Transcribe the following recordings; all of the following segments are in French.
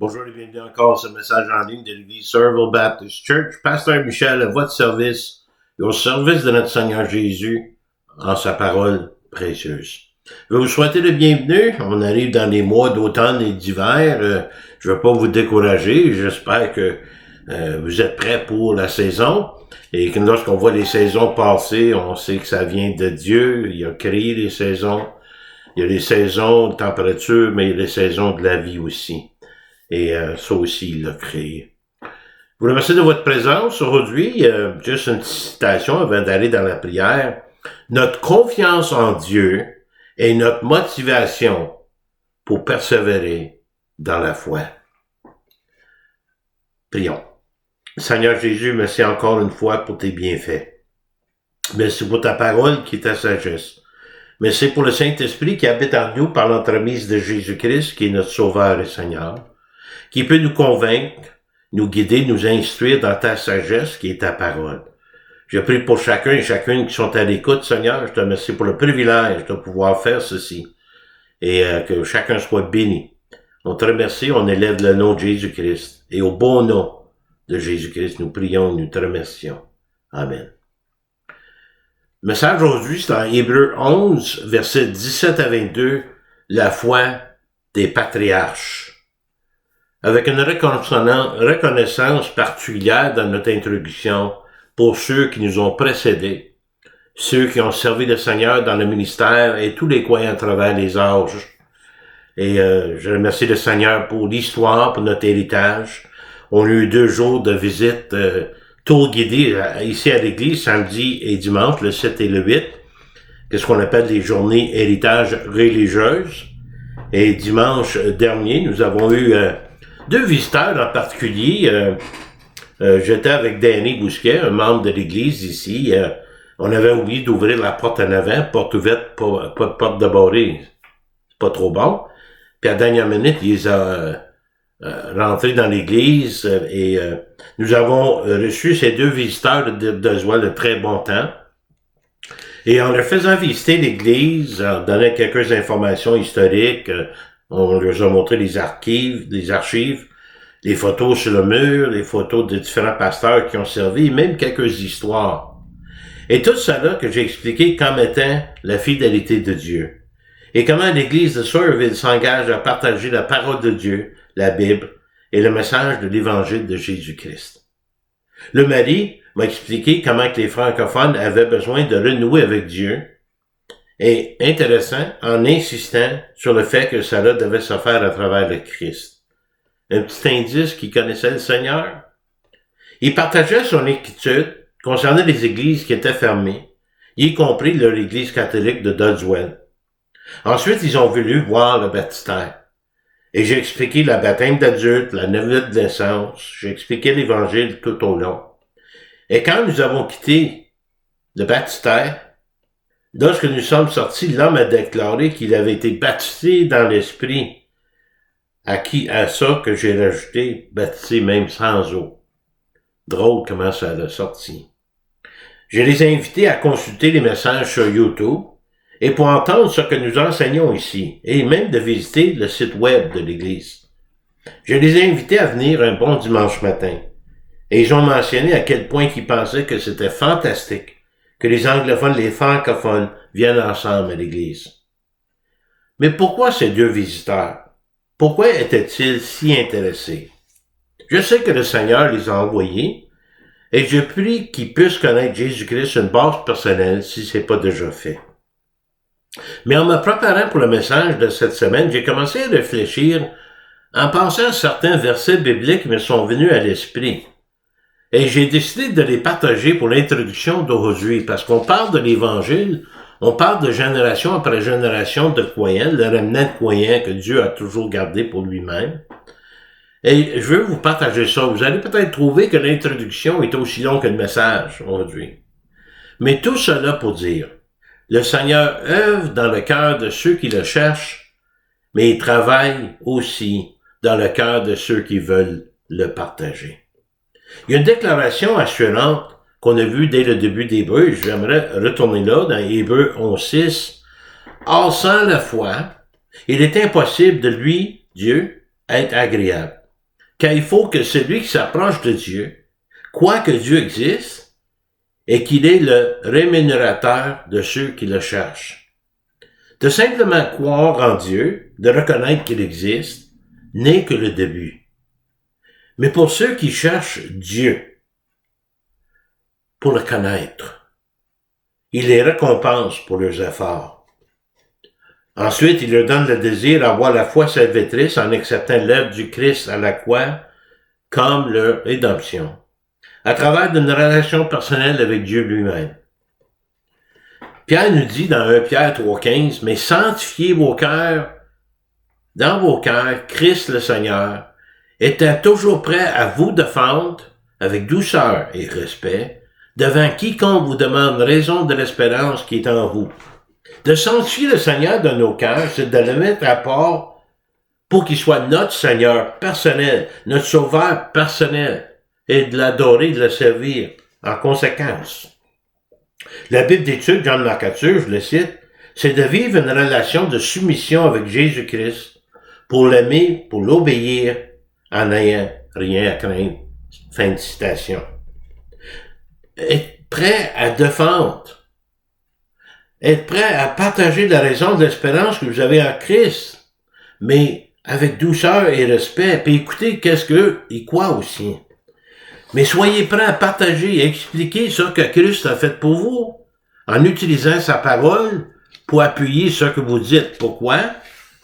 Bonjour et bienvenue encore à ce message en ligne de l'Église Somerville Baptist Church. Pasteur Michel, à votre service et au service de notre Seigneur Jésus en sa parole précieuse. Je vais vous souhaiter le bienvenu. On arrive dans les mois d'automne et d'hiver. Je ne veux pas vous décourager. J'espère que vous êtes prêts pour la saison. Et que lorsqu'on voit les saisons passer, on sait que ça vient de Dieu. Il a créé les saisons. Il y a les saisons de température, mais il y a les saisons de la vie aussi. Et ça aussi, il l'a créé. Je vous remercie de votre présence aujourd'hui. Juste une citation avant d'aller dans la prière. Notre confiance en Dieu est notre motivation pour persévérer dans la foi. Prions. Seigneur Jésus, merci encore une fois pour tes bienfaits. Merci pour ta parole qui est ta sagesse. Merci pour le Saint-Esprit qui habite en nous par l'entremise de Jésus-Christ, qui est notre Sauveur et Seigneur, qui peut nous convaincre, nous guider, nous instruire dans ta sagesse qui est ta parole. Je prie pour chacun et chacune qui sont à l'écoute, Seigneur. Je te remercie pour le privilège de pouvoir faire ceci et que chacun soit béni. On te remercie, on élève le nom de Jésus-Christ et au bon nom de Jésus-Christ, nous prions, nous te remercions. Amen. Le message aujourd'hui, c'est dans Hébreux 11, versets 17 à 22, la foi des patriarches. Avec une reconnaissance particulière dans notre introduction pour ceux qui nous ont précédés, ceux qui ont servi le Seigneur dans le ministère et tous les croyants à travers les âges. Et je remercie le Seigneur pour l'histoire, pour notre héritage. On a eu 2 jours de visite tour guidé ici à l'église, samedi et dimanche, le 7 et le 8, qu'est-ce qu'on appelle les journées héritage religieuses. Et dimanche dernier, nous avons eu 2 visiteurs en particulier. J'étais avec Danny Bousquet, un membre de l'église ici. On avait oublié d'ouvrir la porte en avant, porte ouverte, pas de porte débarrée. C'est pas trop bon. Puis à la dernière minute, ils les ont rentrés dans l'église et nous avons reçu ces 2 visiteurs de joie de très bon temps. Et en leur faisant visiter l'église, en donnant quelques informations historiques, on leur a montré les archives, les photos sur le mur, les photos de différents pasteurs qui ont servi, et même quelques histoires. Et tout cela que j'ai expliqué comme étant la fidélité de Dieu. Et comment l'Église de Somerville s'engage à partager la parole de Dieu, la Bible, et le message de l'Évangile de Jésus-Christ. Le mari m'a expliqué comment que les francophones avaient besoin de renouer avec Dieu, et intéressant, en insistant sur le fait que cela devait se faire à travers le Christ. Un petit indice qu'il connaissait le Seigneur. Il partageait son inquiétude concernant les églises qui étaient fermées, y compris leur église catholique de Dodswell. Ensuite, ils ont voulu voir le baptistère. Et j'ai expliqué le baptême d'adulte, la nouvelle de naissance, j'ai expliqué l'Évangile tout au long. Et quand nous avons quitté le baptistère, lorsque nous sommes sortis, l'homme a déclaré qu'il avait été baptisé dans l'Esprit. À ça que j'ai rajouté, baptisé même sans eau. Drôle comment ça a sorti. Je les ai invités à consulter les messages sur YouTube et pour entendre ce que nous enseignons ici, et même de visiter le site web de l'Église. Je les ai invités à venir un bon dimanche matin, et ils ont mentionné à quel point ils pensaient que c'était fantastique que les anglophones et les francophones viennent ensemble à l'Église. Mais pourquoi ces 2 visiteurs? Pourquoi étaient-ils si intéressés? Je sais que le Seigneur les a envoyés, et je prie qu'ils puissent connaître Jésus-Christ sur une base personnelle si c'est pas déjà fait. Mais en me préparant pour le message de cette semaine, j'ai commencé à réfléchir en pensant à certains versets bibliques qui me sont venus à l'esprit. Et j'ai décidé de les partager pour l'introduction d'aujourd'hui, parce qu'on parle de l'Évangile, on parle de génération après génération de croyants, le remnant de croyants que Dieu a toujours gardé pour lui-même. Et je veux vous partager ça. Vous allez peut-être trouver que l'introduction est aussi longue que le message aujourd'hui. Mais tout cela pour dire, le Seigneur œuvre dans le cœur de ceux qui le cherchent, mais il travaille aussi dans le cœur de ceux qui veulent le partager. Il y a une déclaration assurante qu'on a vue dès le début d'Hébreux. J'aimerais retourner là, dans Hébreux 11:6. Or, sans la foi, il est impossible de lui, Dieu, être agréable. car il faut que celui qui s'approche de Dieu croit que Dieu existe et qu'il est le rémunérateur de ceux qui le cherchent. De simplement croire en Dieu, de reconnaître qu'il existe, n'est que le début. Mais pour ceux qui cherchent Dieu, pour le connaître, il les récompense pour leurs efforts. Ensuite, il leur donne le désir d'avoir la foi salvatrice en acceptant l'œuvre du Christ à la croix comme leur rédemption, à travers d'une relation personnelle avec Dieu lui-même. Pierre nous dit dans 1 Pierre 3,15, « Mais sanctifiez vos cœurs, dans vos cœurs, Christ le Seigneur, étant toujours prêt à vous défendre avec douceur et respect, devant quiconque vous demande raison de l'espérance qui est en vous. » De sanctifier le Seigneur dans nos cœurs, c'est de le mettre à part pour qu'il soit notre Seigneur personnel, notre Sauveur personnel, et de l'adorer, de le servir en conséquence. La Bible d'étude, John MacArthur, je le cite, c'est de vivre une relation de soumission avec Jésus-Christ pour l'aimer, pour l'obéir, en n'ayant rien à craindre. Fin de citation. Être prêt à défendre. Être prêt à partager la raison de l'espérance que vous avez en Christ, mais avec douceur et respect, puis écoutez qu'est-ce qu'eux, ils croient aussi. Mais soyez prêts à partager et expliquer ce que Christ a fait pour vous, en utilisant sa parole pour appuyer ce que vous dites. Pourquoi?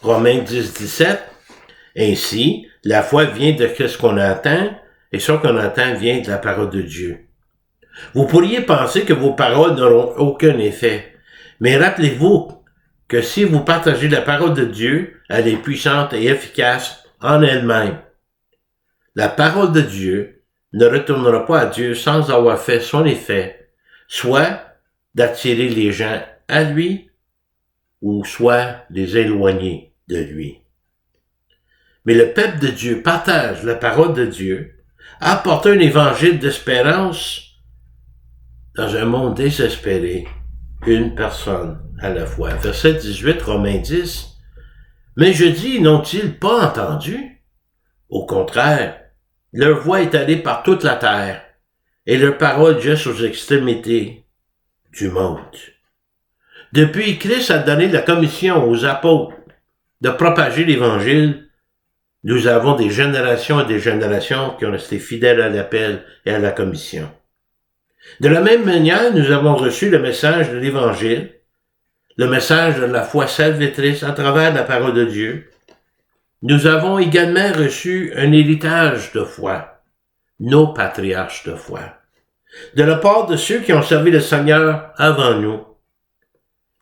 Romains 10, 17. Ainsi, la foi vient de ce qu'on entend, et ce qu'on entend vient de la parole de Dieu. Vous pourriez penser que vos paroles n'auront aucun effet, mais rappelez-vous que si vous partagez la parole de Dieu, elle est puissante et efficace en elle-même. La parole de Dieu ne retournera pas à Dieu sans avoir fait son effet, soit d'attirer les gens à lui, ou soit les éloigner de lui. Mais le peuple de Dieu partage la parole de Dieu, apporte un évangile d'espérance dans un monde désespéré, une personne à la fois. Verset 18, Romains 10. Mais je dis, n'ont-ils pas entendu? Au contraire, leur voix est allée par toute la terre, et leur parole jusqu'aux extrémités du monde. Depuis, Christ a donné la commission aux apôtres de propager l'Évangile. Nous avons des générations et des générations qui ont resté fidèles à l'appel et à la commission. De la même manière, nous avons reçu le message de l'Évangile, le message de la foi salvatrice à travers la parole de Dieu. Nous avons également reçu un héritage de foi, nos patriarches de foi, de la part de ceux qui ont servi le Seigneur avant nous,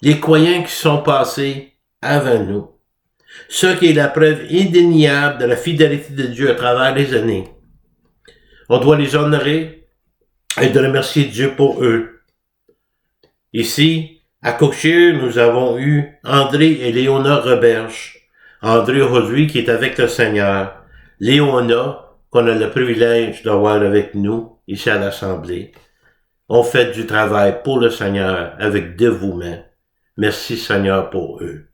les croyants qui sont passés avant nous, ce qui est la preuve indéniable de la fidélité de Dieu à travers les années. On doit les honorer et de remercier Dieu pour eux. Ici, à Cochire, nous avons eu André et Léona Roberge. André aujourd'hui qui est avec le Seigneur. Léona, qu'on a le privilège d'avoir avec nous ici à l'Assemblée. On fait du travail pour le Seigneur avec dévouement. Merci Seigneur pour eux.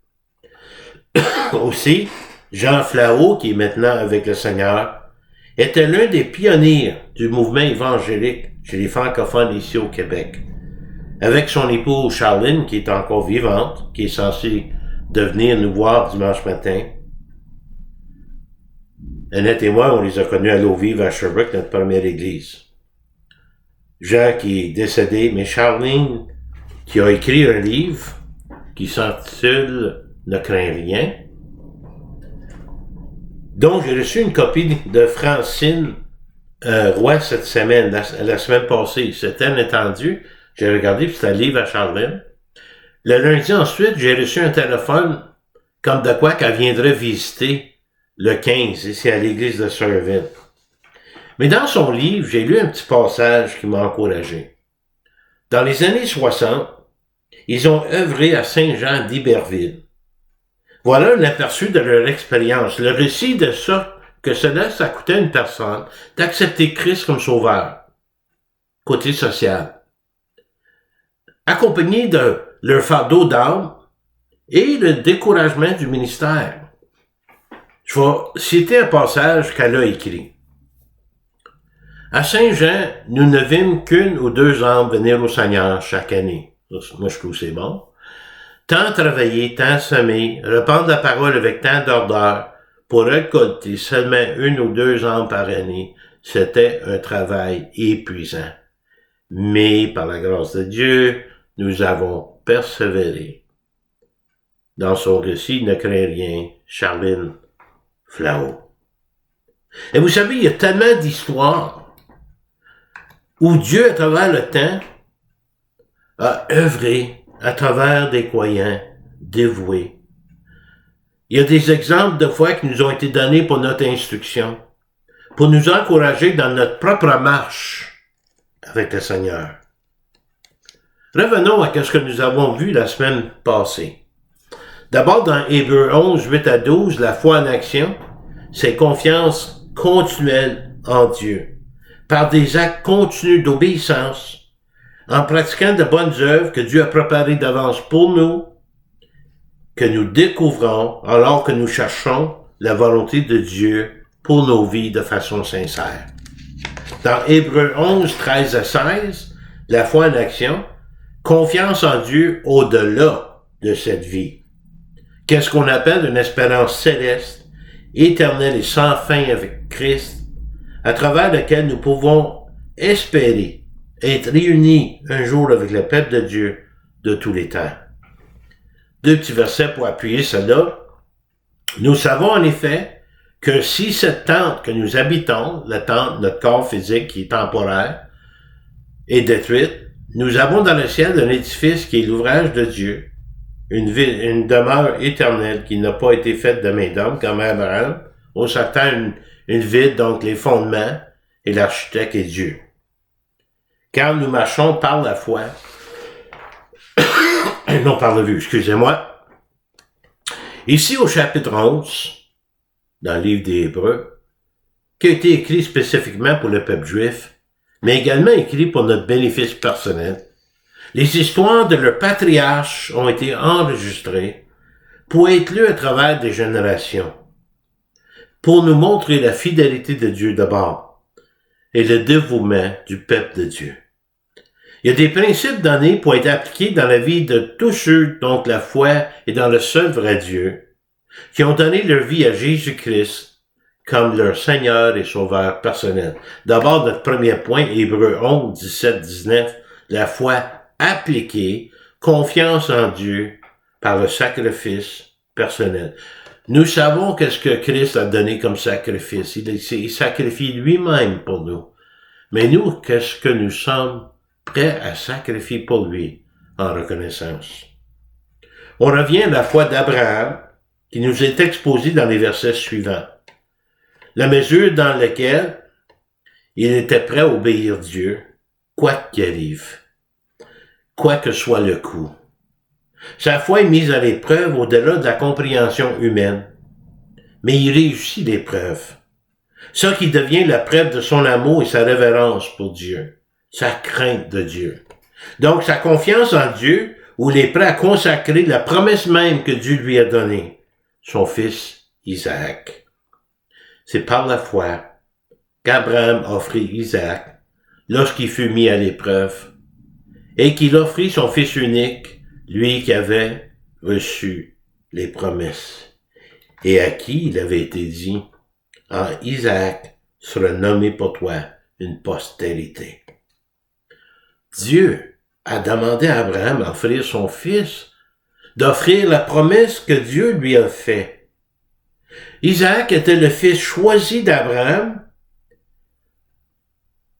Aussi, Jean Flao, qui est maintenant avec le Seigneur, était l'un des pionniers du mouvement évangélique chez les francophones ici au Québec. Avec son épouse Charline, qui est encore vivante, qui est censée devenir nous voir dimanche matin. Annette et moi, on les a connus à l'eau vive à Sherbrooke, notre première église. Jean qui est décédé, mais Charline, qui a écrit un livre qui s'intitule « Ne crains rien ». Donc, j'ai reçu une copie de Francine Roy cette semaine, la semaine passée. C'était inattendu. J'ai regardé, puis c'était un livre à Charline. Le lundi ensuite, j'ai reçu un téléphone comme de quoi qu'elle viendrait visiter le 15, ici à l'église de Saurville. Mais dans son livre, j'ai lu un petit passage qui m'a encouragé. Dans les années 60, ils ont œuvré à Saint-Jean d'Iberville. Voilà un aperçu de leur expérience, le récit de ça que cela, ça coûtait à une personne d'accepter Christ comme sauveur, côté social. Accompagné de leur fardeau d'âme et le découragement du ministère. Je vais citer un passage qu'elle a écrit. À Saint-Jean, nous ne vîmes qu'une ou deux âmes venir au Seigneur chaque année. Moi, je trouve que c'est bon. Tant travailler, tant semer, répandre la parole avec tant d'ardeur, pour récolter seulement une ou deux âmes par année, c'était un travail épuisant. Mais, par la grâce de Dieu, nous avons persévéré. Dans son récit, Ne crains rien, Charline Flao. Et vous savez, il y a tellement d'histoires où Dieu, à travers le temps, a œuvré à travers des croyants dévoués. Il y a des exemples de fois qui nous ont été donnés pour notre instruction, pour nous encourager dans notre propre marche avec le Seigneur. Revenons à ce que nous avons vu la semaine passée. D'abord, dans Hébreux 11, 8 à 12, la foi en action, c'est confiance continuelle en Dieu, par des actes continus d'obéissance, en pratiquant de bonnes œuvres que Dieu a préparées d'avance pour nous, que nous découvrons alors que nous cherchons la volonté de Dieu pour nos vies de façon sincère. Dans Hébreux 11, 13 à 16, la foi en action, confiance en Dieu au-delà de cette vie. Qu'est-ce qu'on appelle une espérance céleste, éternelle et sans fin avec Christ, à travers laquelle nous pouvons espérer être réunis un jour avec le peuple de Dieu de tous les temps. Deux petits versets pour appuyer cela. Nous savons en effet que si cette tente que nous habitons, la tente, notre corps physique qui est temporaire, est détruite, nous avons dans le ciel un édifice qui est l'ouvrage de Dieu, une demeure éternelle qui n'a pas été faite de main d'homme, comme Abraham. On s'attend une ville, donc les fondements, et l'architecte est Dieu. Car nous marchons par la foi, non par la vue, excusez-moi. Ici au chapitre 11, dans le livre des Hébreux, qui a été écrit spécifiquement pour le peuple juif, mais également écrit pour notre bénéfice personnel, les histoires de leurs patriarches ont été enregistrées pour être lues à travers des générations, pour nous montrer la fidélité de Dieu d'abord et le dévouement du peuple de Dieu. Il y a des principes donnés pour être appliqués dans la vie de tous ceux dont la foi est dans le seul vrai Dieu, qui ont donné leur vie à Jésus-Christ comme leur Seigneur et Sauveur personnel. D'abord, notre premier point, Hébreux 11, 17, 19, la foi appliquée, confiance en Dieu par le sacrifice personnel. Nous savons qu'est-ce que Christ a donné comme sacrifice. Il sacrifie lui-même pour nous. Mais nous, qu'est-ce que nous sommes prêts à sacrifier pour lui en reconnaissance? On revient à la foi d'Abraham qui nous est exposée dans les versets suivants. La mesure dans laquelle il était prêt à obéir Dieu, quoi qu'il arrive, quoi que soit le coût. Sa foi est mise à l'épreuve au-delà de la compréhension humaine, mais il réussit l'épreuve. Ça qui devient la preuve de son amour et sa révérence pour Dieu, sa crainte de Dieu. Donc sa confiance en Dieu, où il est prêt à consacrer la promesse même que Dieu lui a donnée, son fils Isaac. C'est par la foi qu'Abraham offrit Isaac lorsqu'il fut mis à l'épreuve, et qu'il offrit son fils unique, lui qui avait reçu les promesses, et à qui il avait été dit, en Isaac sera nommé pour toi une postérité. Dieu a demandé à Abraham d'offrir son fils, d'offrir la promesse que Dieu lui a faite. Isaac était le fils choisi d'Abraham,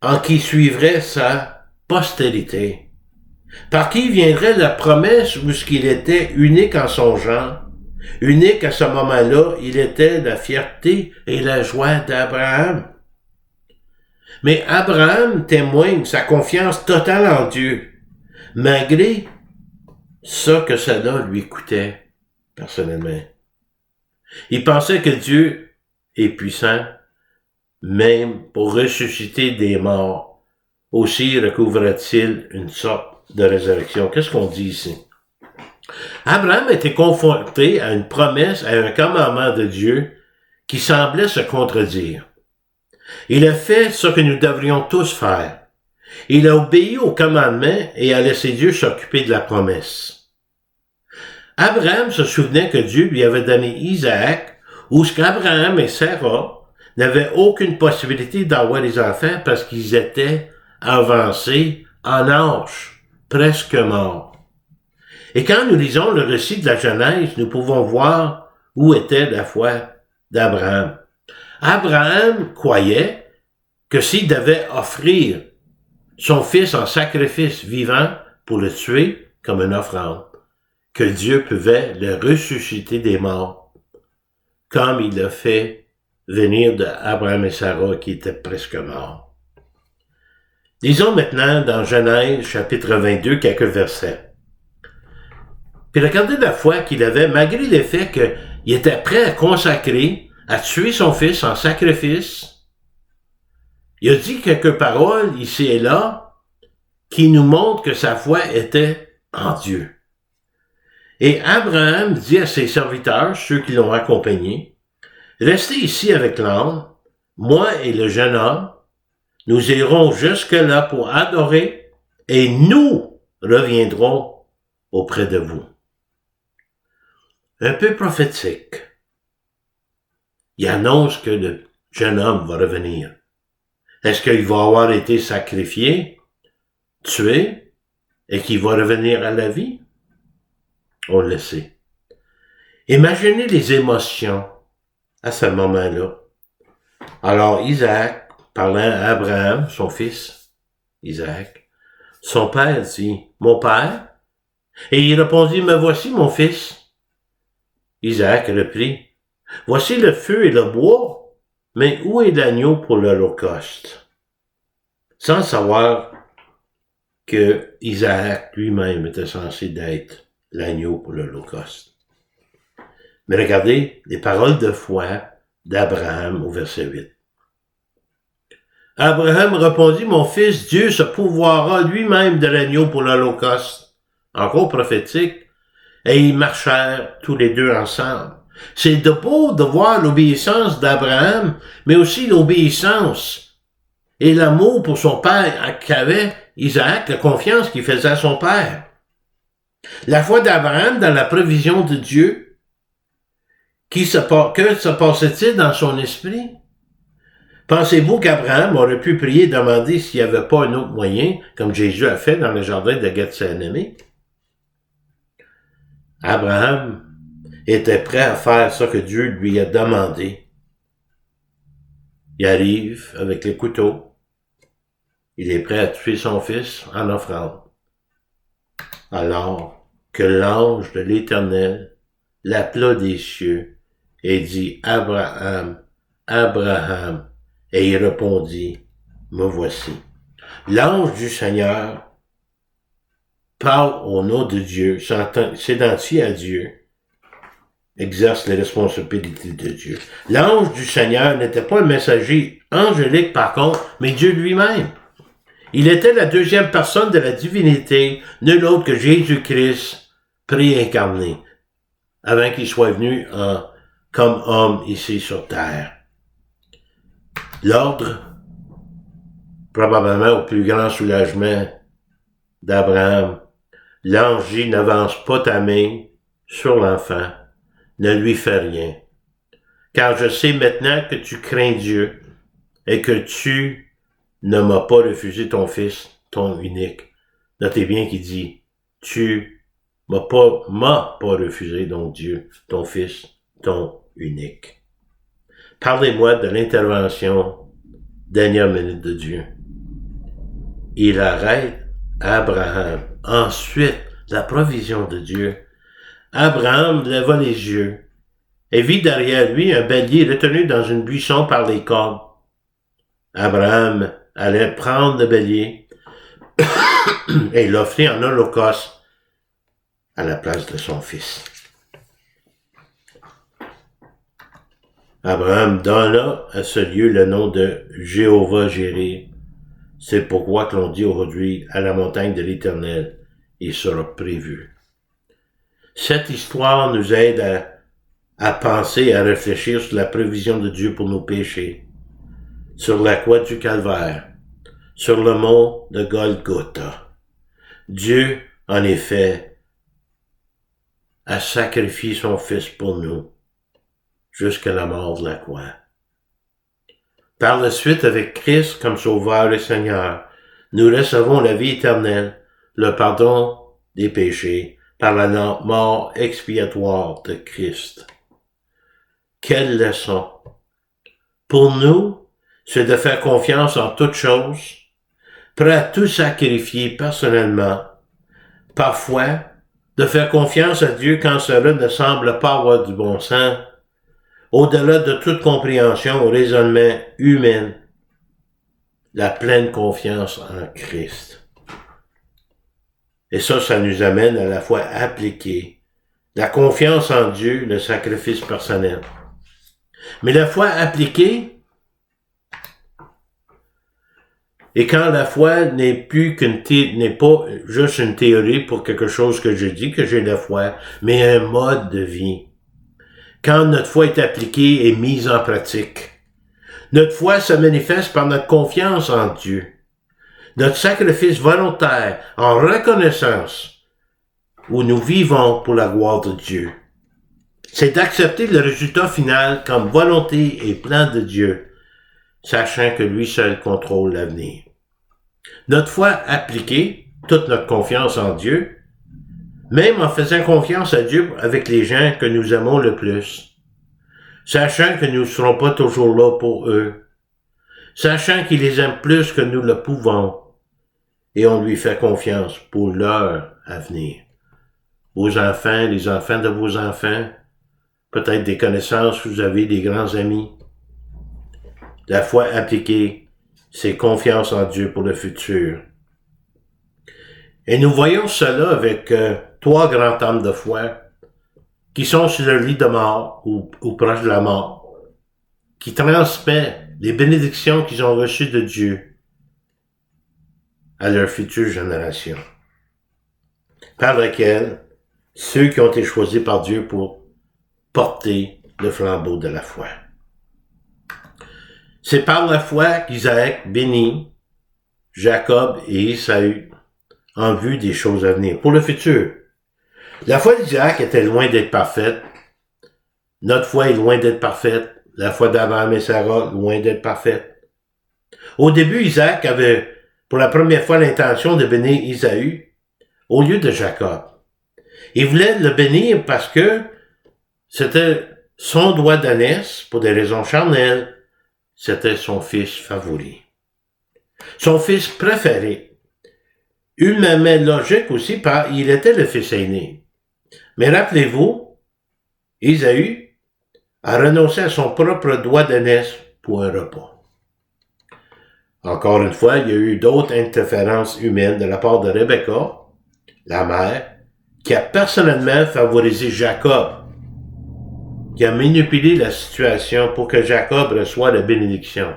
en qui suivrait sa postérité, par qui viendrait la promesse où ce qu'il était unique en son genre, unique à ce moment-là, il était la fierté et la joie d'Abraham. Mais Abraham témoigne sa confiance totale en Dieu, malgré ce que cela lui coûtait personnellement. Il pensait que Dieu est puissant, même pour ressusciter des morts. Aussi recouvrait-il une sorte de résurrection. Qu'est-ce qu'on dit ici? Abraham était confronté à une promesse, à un commandement de Dieu qui semblait se contredire. Il a fait ce que nous devrions tous faire. Il a obéi au commandement et a laissé Dieu s'occuper de la promesse. Abraham se souvenait que Dieu lui avait donné Isaac, où ce qu'Abraham et Sarah n'avaient aucune possibilité d'avoir des enfants parce qu'ils étaient avancés en âge, presque morts. Et quand nous lisons le récit de la Genèse, nous pouvons voir où était la foi d'Abraham. Abraham croyait que s'il devait offrir son fils en sacrifice vivant pour le tuer comme une offrande, que Dieu pouvait le ressusciter des morts, comme il l'a fait venir d'Abraham et Sarah qui étaient presque morts. Lisons maintenant dans Genèse chapitre 22 quelques versets. Puis regardez la foi qu'il avait, malgré le fait qu'il était prêt à consacrer, à tuer son fils en sacrifice. Il a dit quelques paroles ici et là qui nous montrent que sa foi était en Dieu. Et Abraham dit à ses serviteurs, ceux qui l'ont accompagné, « Restez ici avec l'âne, moi et le jeune homme, nous irons jusque-là pour adorer et nous reviendrons auprès de vous. » Un peu prophétique. Il annonce que le jeune homme va revenir. Est-ce qu'il va avoir été sacrifié, tué, et qu'il va revenir à la vie? On le sait. Imaginez les émotions à ce moment-là. Alors Isaac, parlant à Abraham, son fils, Isaac, son père dit, « Mon père? » Et il répondit, « Me voici, mon fils. » Isaac reprit, « Voici le feu et le bois, mais où est l'agneau pour l'holocauste? » Sans savoir que Isaac lui-même était censé d'être l'agneau pour l'holocauste. Mais regardez les paroles de foi d'Abraham au verset 8. Abraham répondit, « Mon fils, Dieu se pourvoira lui-même de l'agneau pour l'holocauste. » Encore prophétique. Et ils marchèrent tous les deux ensemble. C'est de beau de voir l'obéissance d'Abraham, mais aussi l'obéissance et l'amour pour son père qu'avait Isaac, la confiance qu'il faisait à son père. La foi d'Abraham dans la provision de Dieu. Que se passait-il dans son esprit? Pensez-vous qu'Abraham aurait pu prier et demander s'il n'y avait pas un autre moyen, comme Jésus a fait dans le jardin de Gethsémani? Abraham était prêt à faire ce que Dieu lui a demandé. Il arrive avec les couteaux. Il est prêt à tuer son fils en offrande. Alors que l'ange de l'Éternel l'appela des cieux et dit, « Abraham, Abraham. » Et il répondit, « Me voici. » L'ange du Seigneur parle au nom de Dieu, s'identifie à Dieu, exerce les responsabilités de Dieu. L'ange du Seigneur n'était pas un messager angélique par contre, mais Dieu lui-même. Il était la deuxième personne de la divinité, nul autre que Jésus-Christ, préincarné, avant qu'il soit venu comme homme ici sur terre. L'ordre, probablement au plus grand soulagement d'Abraham, l'ange dit, « N'avance pas ta main sur l'enfant, ne lui fais rien, car je sais maintenant que tu crains Dieu et que tu ne m'as pas refusé ton fils, ton unique. » Notez bien qu'il dit, « Tu m'as pas refusé, donc Dieu, ton fils, ton unique. » Parlez-moi de l'intervention dernière minute de Dieu. Il arrête Abraham. Ensuite, la provision de Dieu. Abraham leva les yeux et vit derrière lui un bélier retenu dans une buisson par les cornes. Abraham allait prendre le bélier et l'offrir en holocauste à la place de son fils. Abraham donna à ce lieu le nom de Jéhovah-Jireh. C'est pourquoi que l'on dit aujourd'hui à la montagne de l'Éternel, il sera prévu. Cette histoire nous aide à penser, à réfléchir sur la provision de Dieu pour nos péchés. sur la croix du Calvaire, sur le mont de Golgotha. Dieu, en effet, a sacrifié son Fils pour nous, jusqu'à la mort de la croix. Par la suite, avec Christ comme Sauveur et Seigneur, nous recevons la vie éternelle, le pardon des péchés, par la mort expiatoire de Christ. Quelle leçon! Pour nous, c'est de faire confiance en toutes choses, prêt à tout sacrifier personnellement, parfois de faire confiance à Dieu quand cela ne semble pas avoir du bon sens, au-delà de toute compréhension ou raisonnement humain, la pleine confiance en Christ. Et ça nous amène à la fois à appliquer la confiance en Dieu, le sacrifice personnel. Mais la foi appliquée, et quand la foi n'est pas juste une théorie pour quelque chose que je dis que j'ai la foi, mais un mode de vie. Quand notre foi est appliquée et mise en pratique. Notre foi se manifeste par notre confiance en Dieu. Notre sacrifice volontaire en reconnaissance où nous vivons pour la gloire de Dieu. C'est d'accepter le résultat final comme volonté et plan de Dieu, sachant que lui seul contrôle l'avenir. Notre foi appliquée, toute notre confiance en Dieu, même en faisant confiance à Dieu avec les gens que nous aimons le plus, sachant que nous ne serons pas toujours là pour eux, sachant qu'il les aime plus que nous le pouvons, et on lui fait confiance pour leur avenir. Vos enfants, les enfants de vos enfants, peut-être des connaissances, vous avez des grands amis. La foi appliquée, c'est confiance en Dieu pour le futur. Et nous voyons cela avec 3 grands hommes de foi qui sont sur le lit de mort ou proche de la mort, qui transmettent les bénédictions qu'ils ont reçues de Dieu à leur future génération, par laquelle ceux qui ont été choisis par Dieu pour porter le flambeau de la foi. C'est par la foi qu'Isaac bénit Jacob et Ésaü en vue des choses à venir, pour le futur. La foi d'Isaac était loin d'être parfaite. Notre foi est loin d'être parfaite. La foi d'Abraham et Sarah, loin d'être parfaite. Au début, Isaac avait pour la première fois l'intention de bénir Ésaü au lieu de Jacob. Il voulait le bénir parce que c'était son doigt d'ânesse, pour des raisons charnelles, c'était son fils favori. Son fils préféré. Humainement logique aussi, car il était le fils aîné. Mais rappelez-vous, Ésaü a renoncé à son propre doigt d'ânesse pour un repas. Encore une fois, il y a eu d'autres interférences humaines de la part de Rebecca, la mère, qui a personnellement favorisé Jacob, qui a manipulé la situation pour que Jacob reçoive la bénédiction.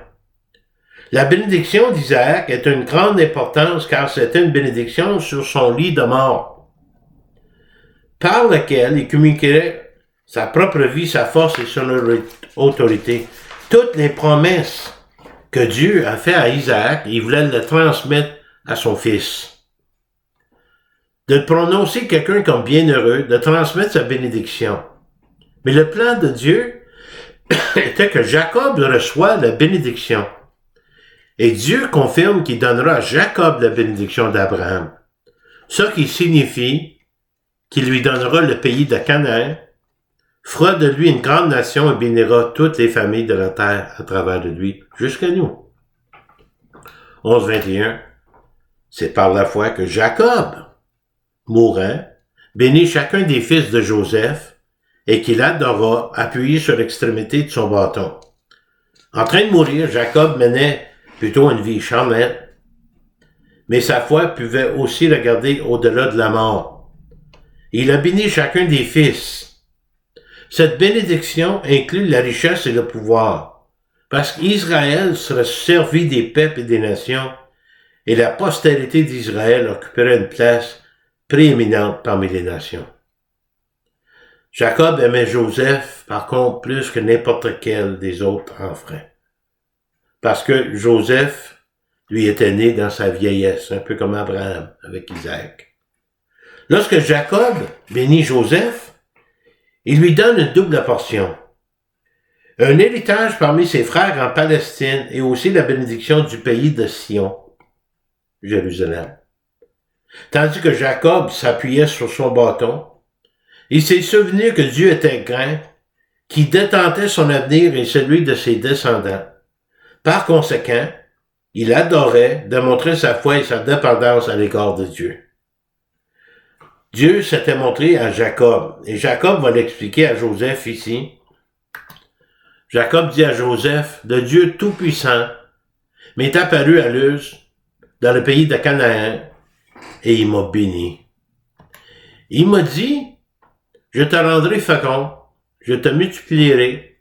La bénédiction d'Isaac est une grande importance car c'est une bénédiction sur son lit de mort, par laquelle il communiquerait sa propre vie, sa force et son autorité. Toutes les promesses que Dieu a fait à Isaac, il voulait le transmettre à son fils. De prononcer quelqu'un comme bienheureux, de transmettre sa bénédiction. Mais le plan de Dieu était que Jacob reçoit la bénédiction. Et Dieu confirme qu'il donnera à Jacob la bénédiction d'Abraham. Ce qui signifie qu'il lui donnera le pays de Canaan, fera de lui une grande nation et bénira toutes les familles de la terre à travers de lui, jusqu'à nous. 11-21, c'est par la foi que Jacob, mourant, bénit chacun des fils de Joseph et qu'il adora, appuyé sur l'extrémité de son bâton. En train de mourir, Jacob menait plutôt une vie charnelle, mais sa foi pouvait aussi regarder au-delà de la mort. Il a béni chacun des fils. Cette bénédiction inclut la richesse et le pouvoir, parce qu'Israël sera servi des peuples et des nations, et la postérité d'Israël occuperait une place prééminente parmi les nations. Jacob aimait Joseph, par contre, plus que n'importe quel des autres enfants. Parce que Joseph, lui, était né dans sa vieillesse, un peu comme Abraham avec Isaac. Lorsque Jacob bénit Joseph, il lui donne une double portion. Un héritage parmi ses frères en Palestine et aussi la bénédiction du pays de Sion, Jérusalem. Tandis que Jacob s'appuyait sur son bâton, il s'est souvenu que Dieu était grand, qui détentait son avenir et celui de ses descendants. Par conséquent, il adorait démontrer sa foi et sa dépendance à l'égard de Dieu. Dieu s'était montré à Jacob, et Jacob va l'expliquer à Joseph ici. Jacob dit à Joseph, le Dieu Tout-Puissant m'est apparu à Luz, dans le pays de Canaan, et il m'a béni. Il m'a dit, je te rendrai fécond, je te multiplierai,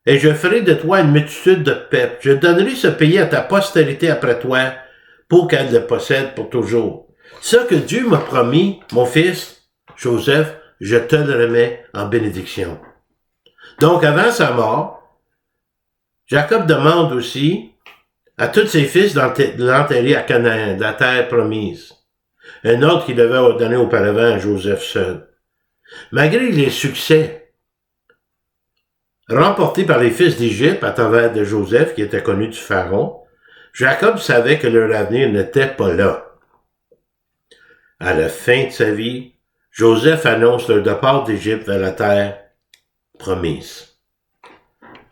et je ferai de toi une multitude de peuples. Je donnerai ce pays à ta postérité après toi, pour qu'elle le possède pour toujours. Ce que Dieu m'a promis, mon fils, Joseph, je te le remets en bénédiction. Donc, avant sa mort, Jacob demande aussi à tous ses fils de l'enterrer à Canaan, la terre promise. Un autre qu'il avait donné auparavant à Joseph seul. Malgré les succès remportés par les fils d'Égypte à travers de Joseph, qui était connu du Pharaon, Jacob savait que leur avenir n'était pas là. À la fin de sa vie, Joseph annonce le départ d'Égypte vers la terre promise.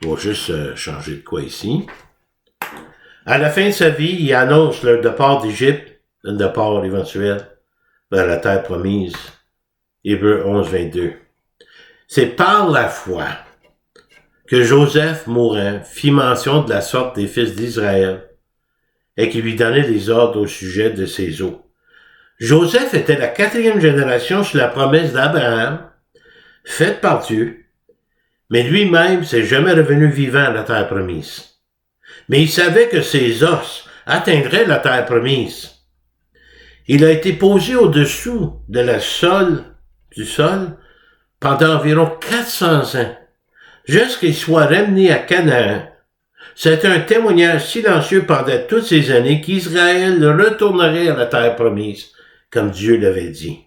On va juste changer de quoi ici. À la fin de sa vie, il annonce le départ d'Égypte, le départ éventuel vers la terre promise. Hébreux 11, 22. C'est par la foi que Joseph mourant fit mention de la sorte des fils d'Israël et qui lui donnait des ordres au sujet de ses os. Joseph était la 4e génération sur la promesse d'Abraham, faite par Dieu, mais lui-même s'est jamais revenu vivant à la terre promise. Mais il savait que ses os atteindraient la terre promise. Il a été posé au-dessous de du sol, pendant environ 400 ans, jusqu'à qu'il soit ramené à Canaan. C'est un témoignage silencieux pendant toutes ces années qu'Israël retournerait à la terre promise, comme Dieu l'avait dit.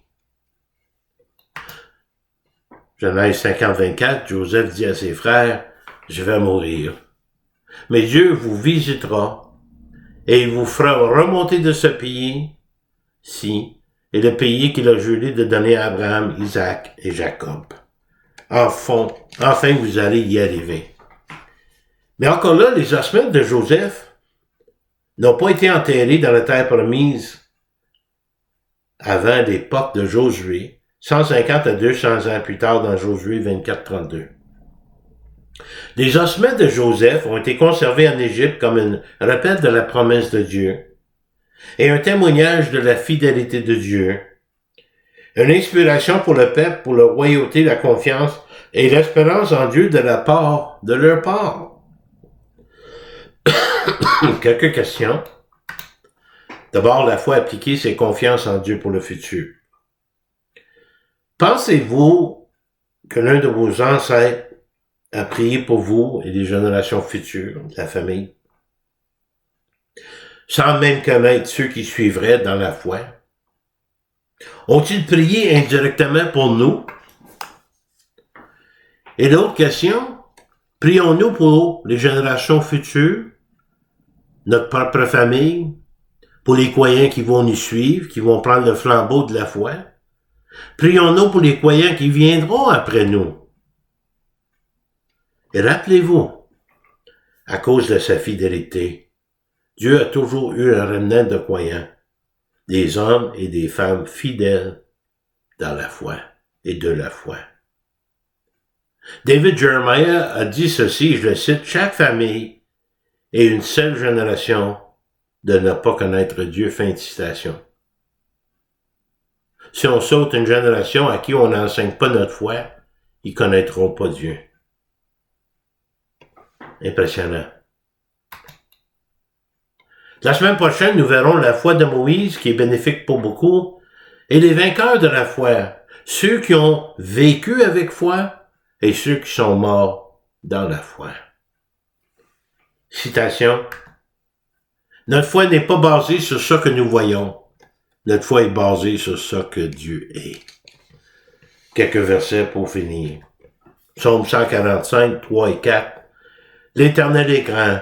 Genèse 50, 24, Joseph dit à ses frères, « Je vais mourir. Mais Dieu vous visitera et il vous fera remonter de ce pays-ci et le pays qu'il a juré de donner à Abraham, Isaac et Jacob. Enfin, vous allez y arriver. » Mais encore là, les ossements de Joseph n'ont pas été enterrés dans la terre promise avant l'époque de Josué, 150 à 200 ans plus tard dans Josué 24, 32. Les ossements de Joseph ont été conservés en Égypte comme un rappel de la promesse de Dieu et un témoignage de la fidélité de Dieu, une inspiration pour le peuple, pour la royauté, la confiance et l'espérance en Dieu de leur part. Quelques questions. D'abord, la foi appliquée, c'est confiance en Dieu pour le futur. Pensez-vous que l'un de vos ancêtres a prié pour vous et les générations futures de la famille, sans même connaître ceux qui suivraient dans la foi? Ont-ils prié indirectement pour nous? Et l'autre question, prions-nous pour les générations futures, notre propre famille, pour les croyants qui vont nous suivre, qui vont prendre le flambeau de la foi? Prions-nous pour les croyants qui viendront après nous? Et rappelez-vous, à cause de sa fidélité, Dieu a toujours eu un remnant de croyants, des hommes et des femmes fidèles dans la foi et de la foi. David Jeremiah a dit ceci, je le cite, « Chaque famille et une seule génération de ne pas connaître Dieu. » Fin de citation. Si on saute une génération à qui on n'enseigne pas notre foi, ils connaîtront pas Dieu. Impressionnant. La semaine prochaine, nous verrons la foi de Moïse, qui est bénéfique pour beaucoup, et les vainqueurs de la foi, ceux qui ont vécu avec foi et ceux qui sont morts dans la foi. Citation. Notre foi n'est pas basée sur ce que nous voyons. Notre foi est basée sur ce que Dieu est. Quelques versets pour finir. Psaume 145, 3 et 4. L'Éternel est grand,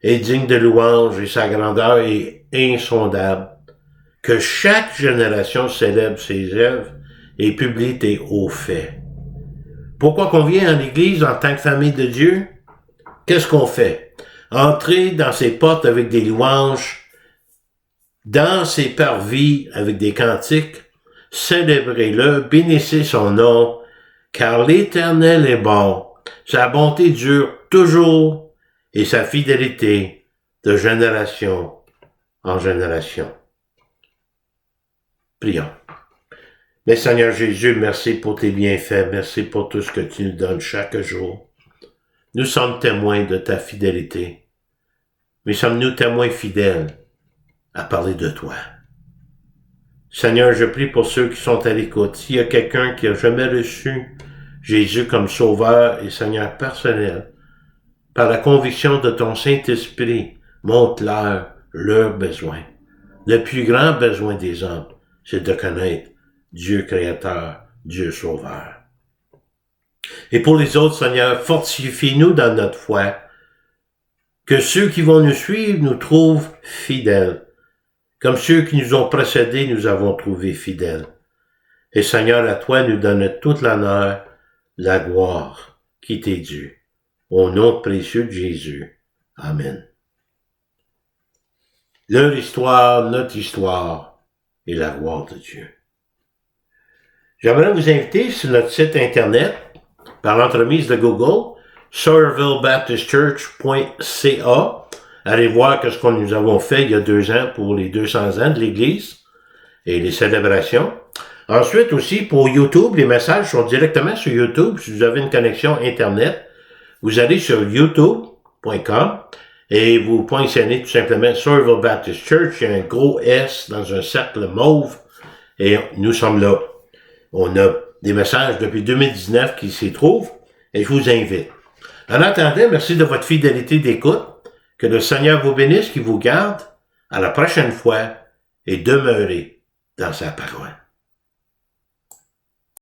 est digne de louange et sa grandeur est insondable. Que chaque génération célèbre ses œuvres et publie tes hauts faits. Pourquoi qu'on vient en l'Église en tant que famille de Dieu? Qu'est-ce qu'on fait? Entrer dans ses portes avec des louanges, dans ses parvis avec des cantiques, célébrez-le, bénissez son nom, car l'Éternel est bon, sa bonté dure toujours et sa fidélité de génération en génération. Prions. Mais Seigneur Jésus, merci pour tes bienfaits, merci pour tout ce que tu nous donnes chaque jour. Nous sommes témoins de ta fidélité, mais sommes-nous témoins fidèles à parler de toi? Seigneur, je prie pour ceux qui sont à l'écoute. S'il y a quelqu'un qui n'a jamais reçu Jésus comme sauveur et Seigneur personnel, par la conviction de ton Saint-Esprit, montre-leur leurs besoins. Le plus grand besoin des hommes, c'est de connaître Dieu créateur, Dieu sauveur. Et pour les autres, Seigneur, fortifie-nous dans notre foi, que ceux qui vont nous suivre nous trouvent fidèles, comme ceux qui nous ont précédés nous avons trouvés fidèles. Et Seigneur, à toi nous donne toute l'honneur, la gloire qui t'est due. Au nom précieux de Jésus. Amen. Leur histoire, notre histoire et la gloire de Dieu. J'aimerais vous inviter sur notre site internet, par l'entremise de Google, sawyervillebaptistchurch.ca. Allez voir ce que nous avons fait il y a 2 ans pour les 200 ans de l'Église et les célébrations. Ensuite aussi, pour YouTube, les messages sont directement sur YouTube. Si vous avez une connexion Internet, vous allez sur youtube.com et vous pointionnez tout simplement Sawyerville Baptist Church. Il y a un gros S dans un cercle mauve et nous sommes là. On a des messages depuis 2019 qui s'y trouvent et je vous invite. En attendant, merci de votre fidélité d'écoute. Que le Seigneur vous bénisse, qu'il vous garde. À la prochaine fois et demeurez dans sa parole.